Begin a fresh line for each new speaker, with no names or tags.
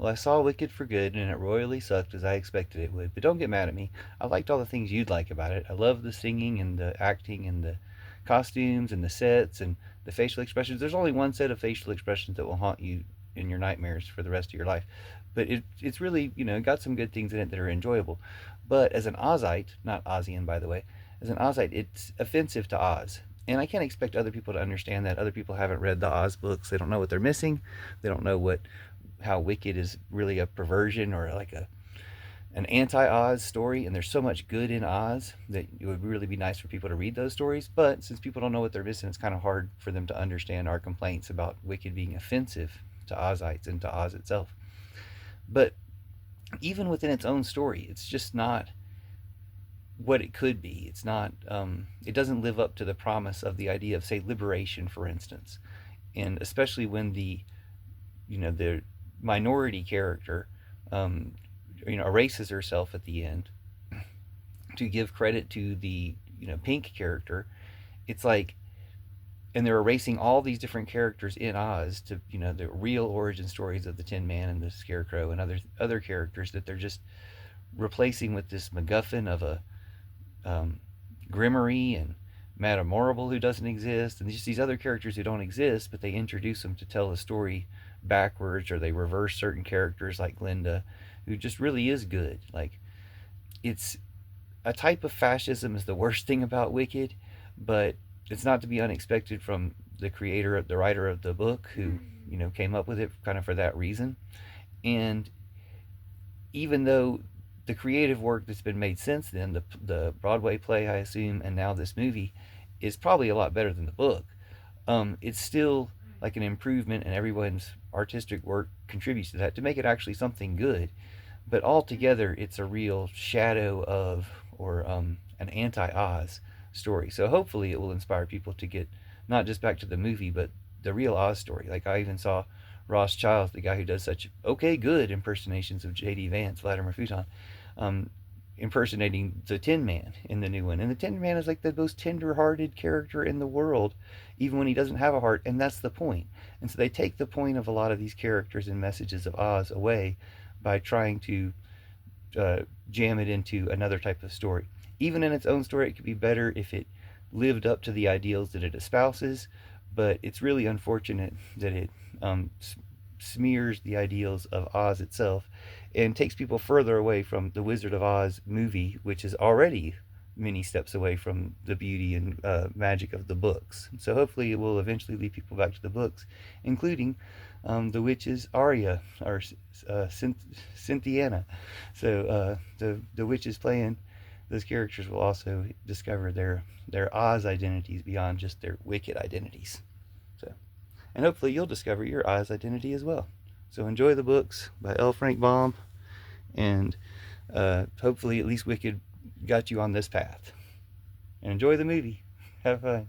Well, I saw Wicked for good, and it royally sucked as I expected it would. But don't get mad at me. I liked all the things you'd like about it. I love the singing and the acting and the costumes and the sets and the facial expressions. There's only one set of facial expressions that will haunt you in your nightmares for the rest of your life. But it's really, got some good things in it that are enjoyable. But as an Ozite, not Ozian by the way, as an Ozite, it's offensive to Oz. And I can't expect other people to understand that. Other people haven't read the Oz books. They don't know what they're missing. They don't know how Wicked is really a perversion or like an anti-Oz story, and there's so much good in Oz that it would really be nice for people to read those stories. But since people don't know what they're missing, it's kind of hard for them to understand our complaints about Wicked being offensive to Ozites and to Oz itself. But even within its own story, it's just not what it could be. It's not. It doesn't live up to the promise of the idea of, say, liberation, for instance, and especially when the minority character, um, erases herself at the end to give credit to the pink character. It's like, and they're erasing all these different characters in Oz to the real origin stories of the Tin Man and the Scarecrow and other characters that they're just replacing with this MacGuffin of a um, Grimmery and Madame Morrible who doesn't exist, and just these other characters who don't exist, but they introduce them to tell a story backwards, or they reverse certain characters like Glinda, who just really is good. Like, it's a type of fascism is the worst thing about Wicked, but it's not to be unexpected from the creator, the writer of the book, who came up with it kind of for that reason. And even though the creative work that's been made since then, the Broadway play, I assume, and now this movie, is probably a lot better than the book. It's still like an improvement, and everyone's artistic work contributes to that to make it actually something good. But altogether, it's a real shadow of, or an anti-Oz story. So hopefully, it will inspire people to get not just back to the movie, but the real Oz story. Like, I even saw Ross Childs, the guy who does such okay good impersonations of J.D. Vance, Vladimir Futon, um, impersonating the Tin Man in the new one. And the Tin Man is like the most tender-hearted character in the world, even when he doesn't have a heart, and that's the point. And so they take the point of a lot of these characters and messages of Oz away by trying to uh, jam it into another type of story. Even in its own story, it could be better if it lived up to the ideals that it espouses, but it's really unfortunate that it smears the ideals of Oz itself and takes people further away from the Wizard of Oz movie, which is already many steps away from the beauty and magic of the books. So hopefully it will eventually lead people back to the books, including the witch's Aria, or Cynthiana. So the witches playing those characters will also discover their Oz identities beyond just their Wicked identities. So, and hopefully you'll discover your Oz identity as well. So enjoy the books by L. Frank Baum, and hopefully at least Wicked got you on this path. And enjoy the movie. Have fun.